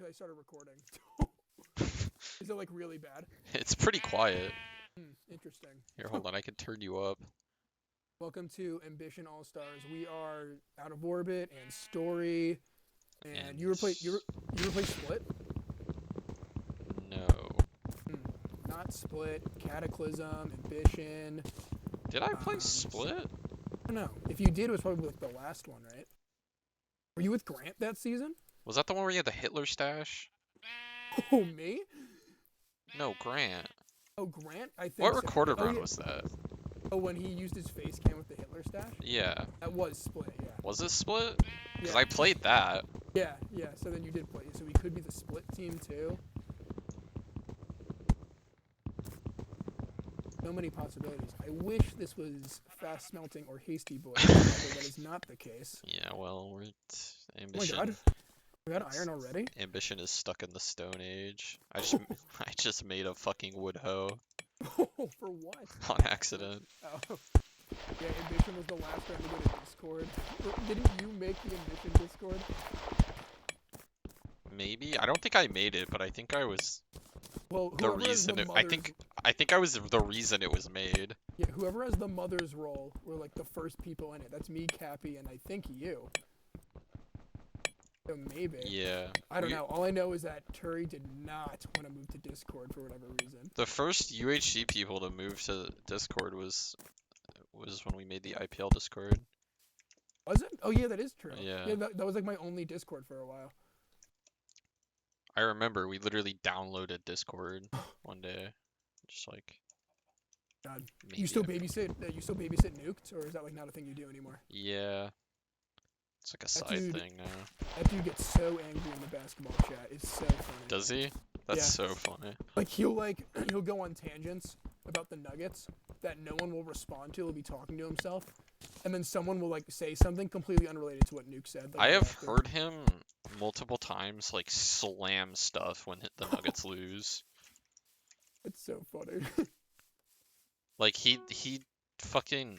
because I started recording. Is it like really bad? It's pretty quiet. Interesting. Here, hold on, I can turn you up. Welcome to Ambition All Stars. We are Out of Orbit and Story, and you replay Split. No. Not Split. Cataclysm, Ambition. Did I play Split? I don't know. If you did, it was probably like the last one, right? Were you with Grant that season? Was that the one where you had the Hitler stash? Oh, me? No, Grant. Oh, Grant? I think What so. recorded Oh, run yeah. was that? Oh, when he used his face cam with the Hitler stash? Yeah. That was Split, yeah. Was it Split? Because Yeah. I played that. Yeah. So then you did play. So we could be the Split team too. So many possibilities. I wish this was Fast Smelting or Hasty Boy. That is not the case. Yeah, well, Ambition. Oh my god. We got iron already? Ambition is stuck in the Stone Age. I just made a fucking wood hoe. For what? On accident. Oh. Yeah, Ambition was the last time to go to Discord. Didn't you make the Ambition Discord? Maybe? I don't think I made it, but I think I was the reason I think I was the reason it was made. Yeah, whoever has the mother's role were like the first people in it. That's me, Cappy, and I think you. So maybe. Yeah. I don't know. All I know is that Turi did not want to move to Discord for whatever reason. The first UHC people to move to Discord was when we made the IPL Discord. Was it? Oh yeah, that is true. Yeah. That was like my only Discord for a while. I remember we literally downloaded Discord one day, just like. God, you still babysit Nuked, or is that like not a thing you do anymore? Yeah. It's like a side thing now. That dude gets so angry in the basketball chat. It's so funny. Does he? That's so funny. Like he'll go on tangents about the Nuggets that no one will respond to. He'll be talking to himself, and then someone will like say something completely unrelated to what Nuke said. I have heard him multiple times like slam stuff when the Nuggets lose. It's so funny. Like he fucking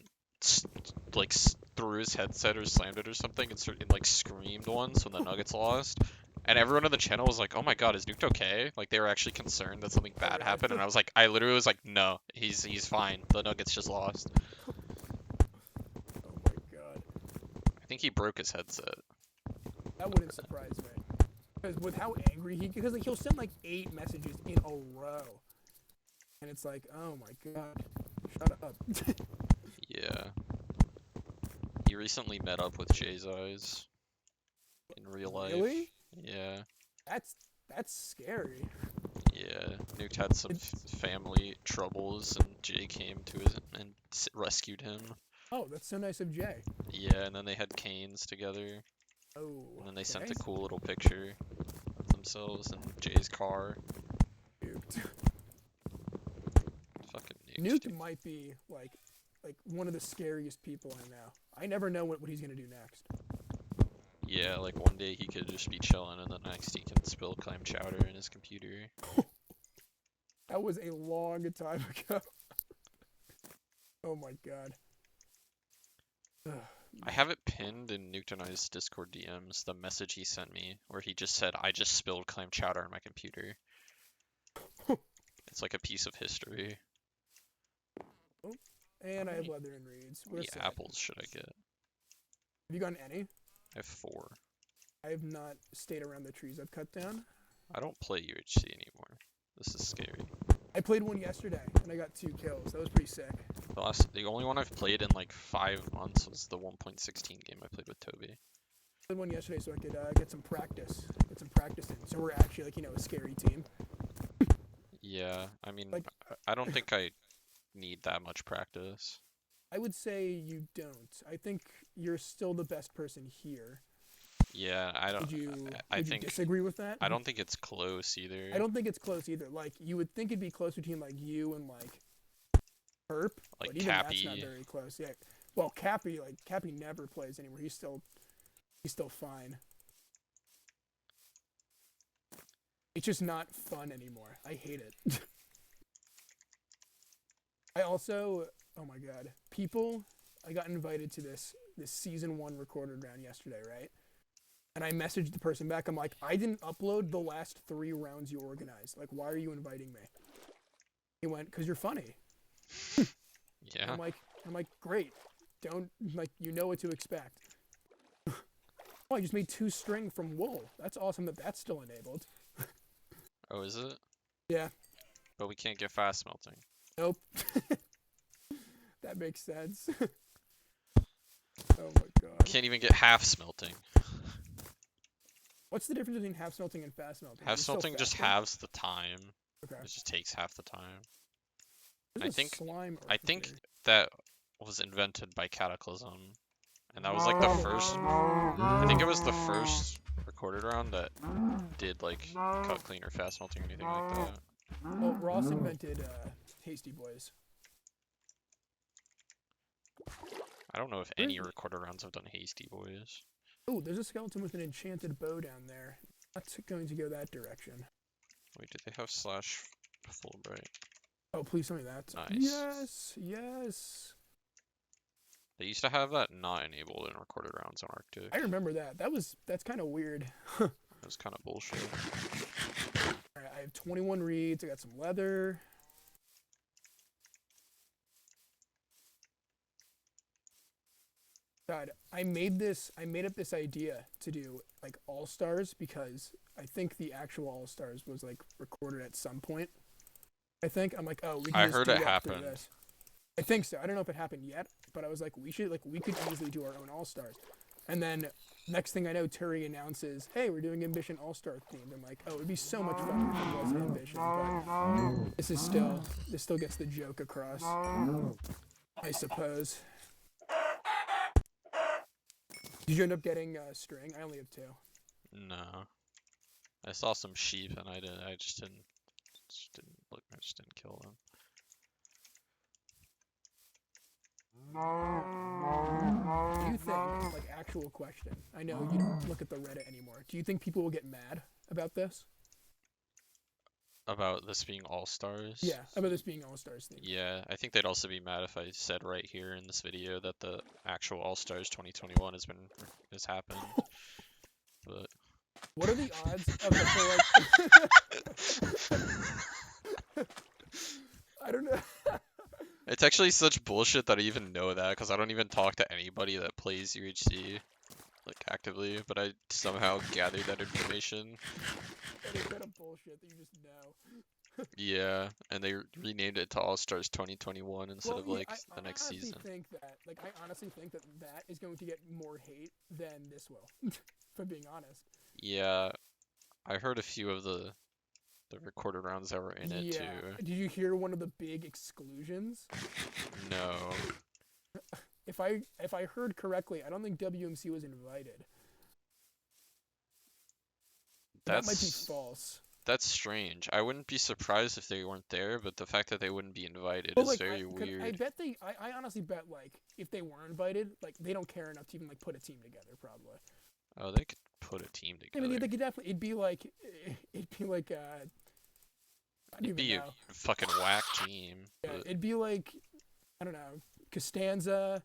like threw his headset or slammed it or something and like screamed once when the Nuggets lost. And everyone in the channel was like, "Oh my god, is Nuke okay?" Like they were actually concerned that something bad happened, and I literally was like, "No, he's fine. The Nuggets just lost." Oh my god. I think he broke his headset. That wouldn't surprise me. Because with how angry because like he'll send like 8 messages in a row, and it's like, oh my god, shut up. Yeah. He recently met up with Jay's Eyes in real life. Really? Yeah. That's scary. Yeah. Nuke had some family troubles, and Jay came to his and rescued him. Oh, that's so nice of Jay. Yeah, and then they had canes together. Oh. And then they sent a cool little picture of themselves in Jay's car. Nuked. Fucking Nuke might be like one of the scariest people I know. I never know what he's gonna do next. Yeah, like one day he could just be chilling, and the next he can spill clam chowder in his computer. That was a long time ago. Oh my god. I have it pinned in Nuke and I's Discord DMs, the message he sent me, where he just said, "I just spilled clam chowder on my computer." It's like a piece of history. Oh, and I have leather and reeds. How many apples should I get? Have you gotten any? I have 4. I have not stayed around the trees I've cut down. I don't play UHC anymore. This is scary. I played one yesterday, and I got 2 kills. That was pretty sick. The only one I've played in like 5 months was the 1.16 game I played with Toby. I played one yesterday so I could get some practice. In. So we're actually like, a scary team. Yeah, I mean, I don't think I need that much practice. I would say you don't. I think you're still the best person here. Yeah, I don't. Would you disagree with that? I don't think it's close either. I don't think it's close either. Like you would think it'd be close between like you and like Herp, like but even Cappy. that's not very close. Yeah. Well, Cappy never plays anymore. He's still fine. It's just not fun anymore. I hate it. I also, oh my god, I got invited to this season 1 recorded round yesterday, right? And I messaged the person back. I'm like, I didn't upload the last 3 rounds you organized. Like, why are you inviting me? He went, because you're funny. Yeah. I'm like, great. Don't, like, you know what to expect. Oh, I just made 2 string from wool. That's awesome that that's still enabled. Oh, is it? Yeah. But we can't get fast smelting. Nope. That makes sense. Oh my god. Can't even get half smelting. What's the difference between half smelting and fast smelting? Half Is it still smelting just faster? halves the time. Okay. It just takes half the time. There's I a slime I think here. that was invented by Cataclysm. And that was like the first, I think it was the first recorded round that did like cut clean or fast smelting or anything like that. Well, Ross invented Hasty Boys. I don't know if any recorded rounds have done Hasty Boys. Oh, there's a skeleton with an enchanted bow down there. Not going to go that direction. Wait, did they have slash Fulbright? Oh, please tell me that. Nice. Yes, yes. They used to have that not enabled in recorded rounds on Arctic. I remember that. That's kind of weird. It was kind of bullshit. Alright, I have 21 reeds. I got some leather. God, I made up this idea to do like All Stars because I think the actual All Stars was like recorded at some point. I think I'm like, oh, we can I just heard do it that through happened. this. I think so. I don't know if it happened yet, but I was like, we could easily do our own All Stars. And then next thing I know, Turi announces, hey, we're doing Ambition All Star themed. I'm like, oh, it'd be so much fun if it wasn't Ambition, but this still gets the joke across, I suppose. Did you end up getting string? I only have 2. No. I saw some sheep and I just didn't kill them. Do you think, like, actual question, I know you don't look at the Reddit anymore, do you think people will get mad about this? About this being All Stars? Yeah, about this being All Stars theme. Yeah, I think they'd also be mad if I said right here in this video that the actual All Stars 2021 has happened. But what are the odds of the like I don't know. it's actually such bullshit that I even know that because I don't even talk to anybody that plays UHC like actively, but I somehow gathered that information. That is kind of bullshit that you just know. Yeah, and they renamed it to All Stars 2021 instead of like the next season. I honestly think that is going to get more hate than this will. If I'm being honest. Yeah, I heard a few of the recorded rounds that were in it too. Did you hear one of the big exclusions? No. If I heard correctly, I don't think WMC was invited. That might be false. That's strange. I wouldn't be surprised if they weren't there, but the fact that they wouldn't be invited But is like, very weird. I honestly bet like if they were invited, like they don't care enough to even like put a team together probably. Oh, they could put a team together. I mean, they could definitely. It'd be like it'd be a fucking whack team. Yeah, it'd be like, I don't know, Costanza,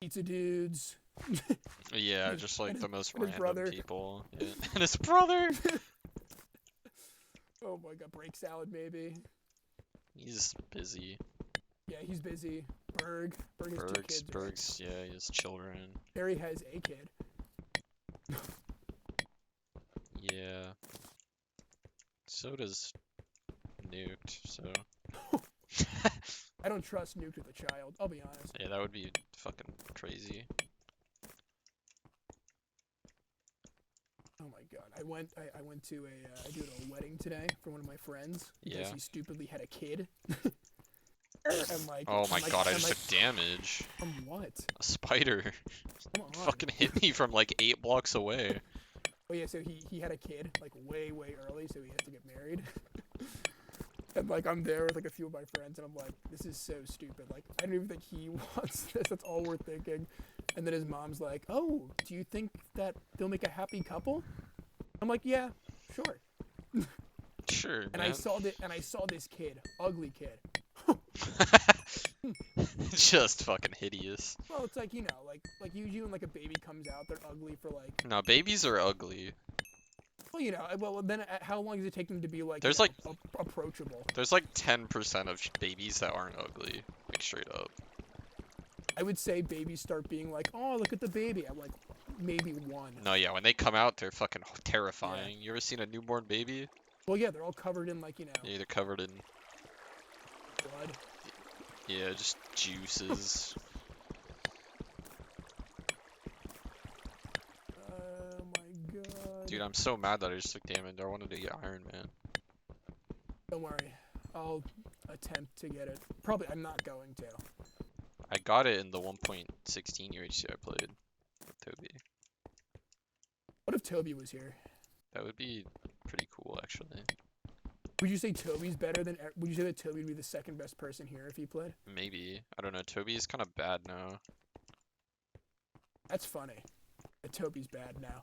Pizza Dudes. Yeah, just like the most random people. Yeah. And his brother! Oh my god, Break Salad maybe. He's busy. Yeah, he's busy. Berg has 2 kids. Berg's, yeah, he has children. Barry has a kid. Yeah. So does Nuked, so. I don't trust Nuked with a child, I'll be honest. Yeah, that would be fucking crazy. Oh my god, I went to a wedding today for one of my friends because he stupidly had a kid. And like, oh my god, I just took damage. From what? A spider. Come on. Fucking hit me from like 8 blocks away. Oh yeah, so he had a kid like way early, so he had to get married. And like I'm there with like a few of my friends, and I'm like, this is so stupid. Like I don't even think he wants this. That's all we're thinking. And then his mom's like, oh, do you think that they'll make a happy couple? I'm like, yeah, sure. Sure. And man. I saw this kid, ugly kid, Just fucking hideous. Well, it's like, you know, like usually when like a baby comes out, they're ugly for like, No, babies are ugly. well, you know, well then how long does it take them to be like, you There's know, like approachable? there's like 10% of babies that aren't ugly, like straight up. I would say babies start being like, oh, look at the baby. I'm like, maybe one. No, yeah, when they come out, they're fucking terrifying. You ever seen a newborn baby? Well, yeah, they're all covered in like, you know, Yeah, they're covered in, blood. yeah, just juices. Oh my god. Dude, I'm so mad that I just took damage. I wanted to get Iron Man. Don't worry. I'll attempt to get it. Probably, I'm not going to. I got it in the 1.16 UHC I played with Toby. What if Toby was here? That would be pretty cool, actually. Would you say Toby's better than? Would you say that Toby would be the second best person here if he played? Maybe. I don't know. Toby is kind of bad now. That's funny. That Toby's bad now.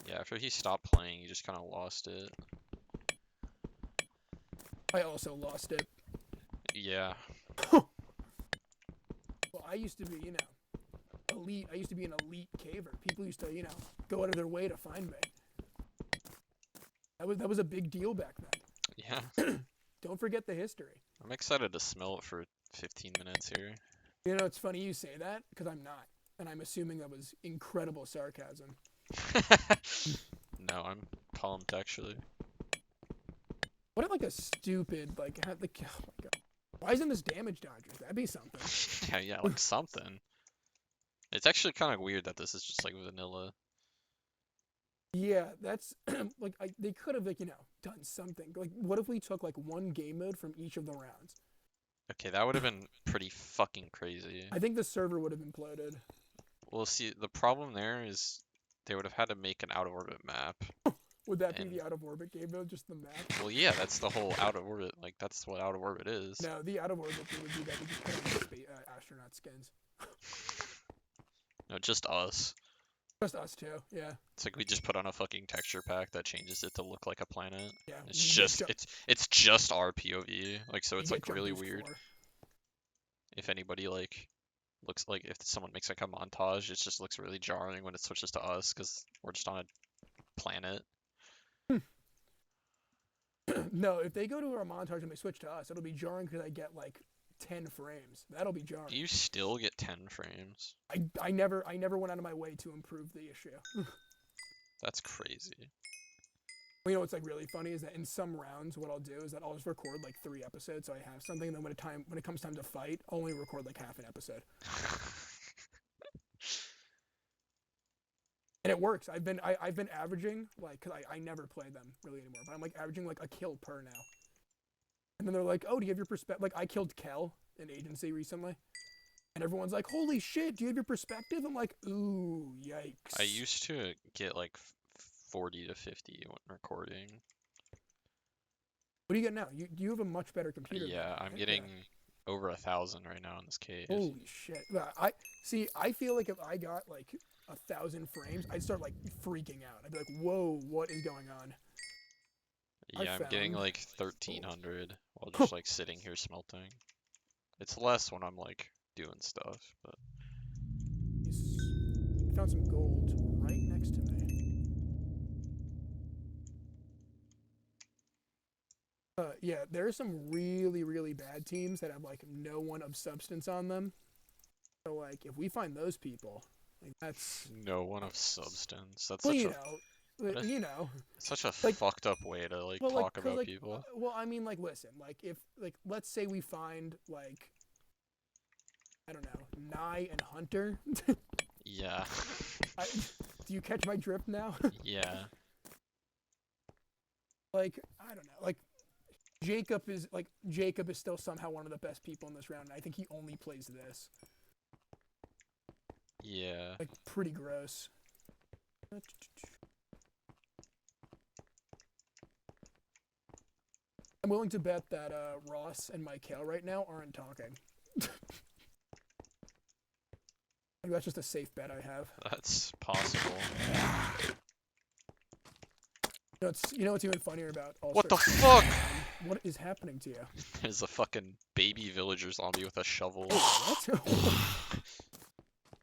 Yeah, after he stopped playing, he just kind of lost it. I also lost it. Yeah. Well, I used to be, you know, elite. I used to be an elite caver. People used to, you know, go out of their way to find me. That was a big deal back then. Yeah. Don't forget the history. I'm excited to smell it for 15 minutes here. You know, it's funny you say that because I'm not, and I'm assuming that was incredible sarcasm. No, I'm pumped, actually. What if like a stupid like, oh my god, why isn't this damage dodgers? That'd be something. Yeah, like something. It's actually kind of weird that this is just like vanilla. Yeah, that's like they could have like, you know, done something. Like, what if we took like one game mode from each of the rounds? Okay, that would have been pretty fucking crazy. I think the server would have imploded. Well, see, the problem there is they would have had to make an out-of-orbit map. Would that be And- the out of orbit game mode, just the map? Well, yeah, that's the whole out-of-orbit, like, that's what out-of-orbit is. No, the out of orbit thing would be that we just put on astronaut skins. No, just us. Just us two, yeah. It's like we just put on a fucking texture pack that changes it to look like a planet. Yeah. It's just, it's just our POV, like, so it's like really Jumpers weird. 4. If anybody, like, looks like, if someone makes like a montage, it just looks really jarring when it switches to us, because we're just on a planet. No, if they go to our montage and they switch to us, it'll be jarring because I get like 10 frames. That'll be jarring. You still get 10 frames. I never went out of my way to improve the issue. That's crazy. Well, you know what's like really funny is that in some rounds, what I'll do is that I'll just record like 3 episodes, so I have something. And then when it comes time to fight, I'll only record like half an episode, and it works. I've been averaging like, cause I never play them really anymore, but I'm like averaging like a kill per now. And then they're like, oh, do you have your perspective? Like I killed Kel in Agency recently, and everyone's like, holy shit, do you have your perspective? I'm like, ooh, yikes. I used to get like 40 to 50 when recording. What do you get now? You have a much better computer. Yeah, than me, I'm right? getting over 1,000 right now in this case. Holy shit. I feel like if I got like 1,000 frames, I'd start like freaking out. I'd be like, whoa, what is going on? Yeah, I'm getting found like 1,300 while just like sitting here smelting. It's less when I'm like doing stuff, but I found some gold right next to me. Yeah, there are some really, really bad teams that have like no one of substance on them. So like, if we find those people, like that's no one of substance. That's well, such you a know, what a- you know. such a like- fucked up way to like Well, like, talk 'cause, about like, people. well, I mean, like, listen, like, if, like, let's say we find, like, I don't know, Nye and Hunter. Yeah. Do you catch my drift now? Yeah. Like, I don't know, like, Jacob is still somehow one of the best people in this round, and I think he only plays this. Yeah. Like, pretty gross. I'm willing to bet that Ross and Michael right now aren't talking. Like, that's just a safe bet I have. That's possible. You know what's even funnier about All What the Stars? fuck? What is happening to you? There's a fucking baby villager zombie with a shovel. What?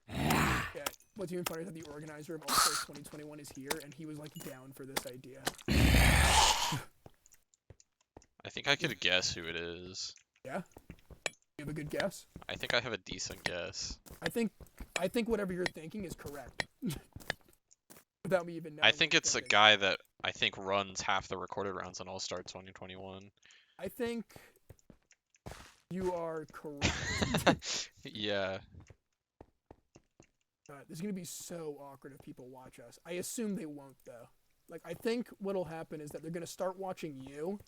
Yeah, what's even funnier is that the organizer of All Stars 2021 is here, and he was like down for this idea. I think I could guess who it is. Yeah? You have a good guess? I think I have a decent guess. I think whatever you're thinking is correct. Without me even knowing. I think it's a guy that I think runs half the recorded rounds in All Star 2021. I think you are correct. Yeah. This is gonna be so awkward if people watch us. I assume they won't though. Like I think what'll happen is that they're gonna start watching you,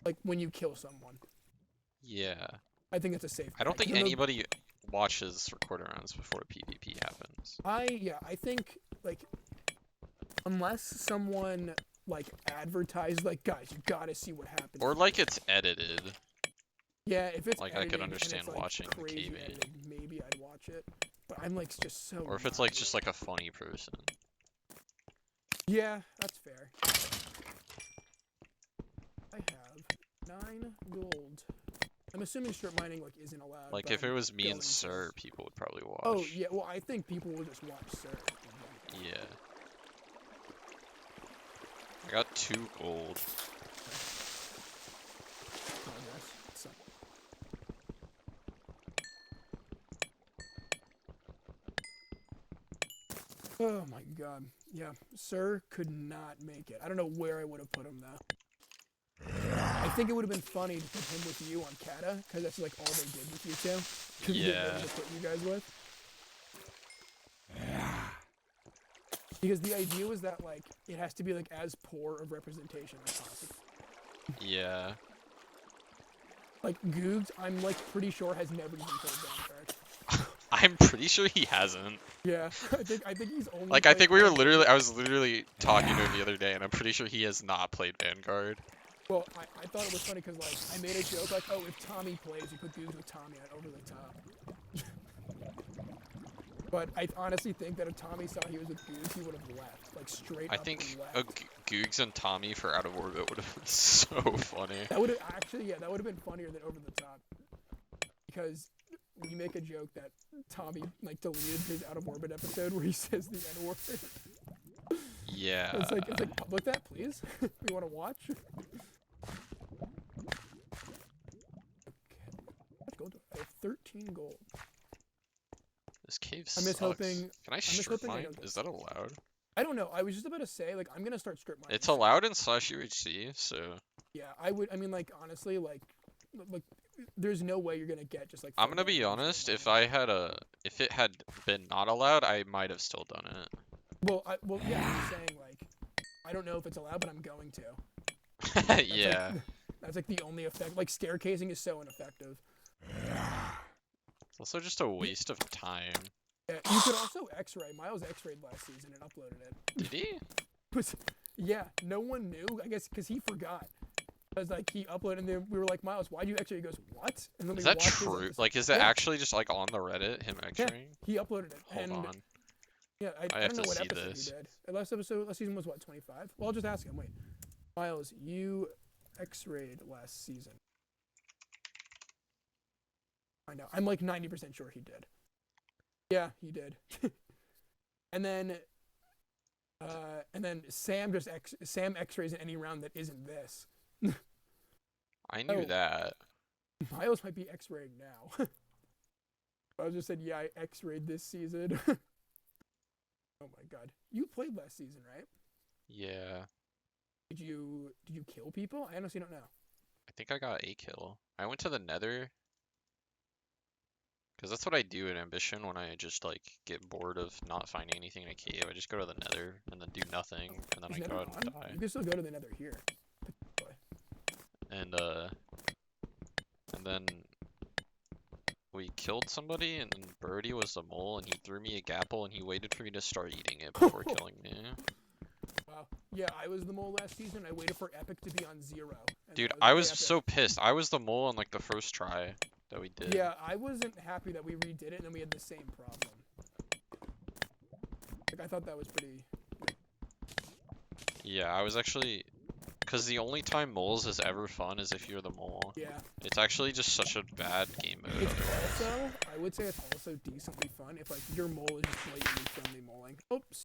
like when you kill someone. Yeah. I think that's a safe. I don't bet. think anybody watches recorded rounds before PvP happens. I think like unless someone like advertised like guys you gotta see what happens. Or like it's edited. Yeah, if it's like edited I could and understand it's, like, watching the crazy cave-in. edited, maybe I'd watch it. But I'm like just so. Or if it's like just like a funny person. Yeah, that's fair. I have 9 gold. I'm assuming strip mining like isn't allowed. Like but if it I'm was me going and to. Sir, people would probably watch. Oh yeah, well I think people will just watch Sir. Yeah. I got 2 gold. Oh my god. Yeah, Sir could not make it. I don't know where I would have put him though. I think it would have been funny to put him with you on Kata, because that's like all they did with you two. Because we didn't know who to put you guys with. Because the idea was that like it has to be like as poor of representation as possible. Yeah. Like Googs, I'm like pretty sure has never even played Vanguard. I'm pretty sure he hasn't. Yeah, I think he's only. Like I think I was literally talking to him the other day, and I'm pretty sure he has not played Vanguard. Well, I thought it was funny because like I made a joke like, oh, if Tommy plays, you put Googs with Tommy on over the top. But I honestly think that if Tommy saw he was with Googs, he would have left, like straight up. I think left. Googs and Tommy for Out of Orbit would have been so funny. That would have actually, yeah, that would have been funnier than Over the Top. Because we make a joke that Tommy like deleted his Out of Orbit episode where he says the N word. Yeah. It's like public that, please. We want to watch. Okay. I have 13 gold. This cave I'm just sucks. hoping. Can I strip mine? Is that allowed? I don't know. I was just about to say, like, I'm gonna start strip mining. It's allowed in /UHC, so. Yeah, I would. I mean, like, honestly, like, there's no way you're gonna get just like. I'm gonna be honest. If it had been not allowed, I might have still done it. Well, yeah. I'm saying like, I don't know if it's allowed, but I'm going to. Yeah. That's like the only effect. Like, staircasing is so ineffective. It's also just a waste of time. Yeah, you could also X-ray. Miles X-rayed last season and uploaded it. Did he? Yeah, no one knew. I guess because he forgot. Because like he uploaded and then we were like, Miles, why do you X-ray? He goes, what? And then Is we that watched his true? episode. Like, is it Yeah. actually just like on the Reddit him X-raying? Yeah, he uploaded it. Hold on. Yeah, I have don't know to what see episode this. he did. Last season was what, 25? Well, I'll just ask him. Wait, Miles, you X-rayed last season. I know. I'm like 90% sure he did. Yeah, he did. and then Sam X-rays in any round that isn't this. I knew that. Miles might be X-raying now. I just said, yeah, I X-rayed this season. Oh my god. You played last season, right? Yeah. Did you kill people? I honestly don't know. I think I got a kill. I went to the Nether. Because that's what I do in Ambition when I just like get bored of not finding anything in a cave. I just go to the Nether and then do nothing, and then Is I Nether go out and on? die. You can still go to the Nether here. And then we killed somebody, and then Birdie was the mole, and he threw me a gapple, and he waited for me to start eating it before killing me. Wow. Yeah, I was the mole last season. I waited for Epic to be on 0. Dude, I was so pissed. I was the mole on like the first try that we did. Yeah, I wasn't happy that we redid it and then we had the same problem. Like, I thought that was pretty. Yeah, I was actually, because the only time moles is ever fun is if you're the mole. Yeah. It's actually just such a bad game mode It's otherwise. also, I would say it's also decently fun if like your mole is just blatantly friendly moling. Oops.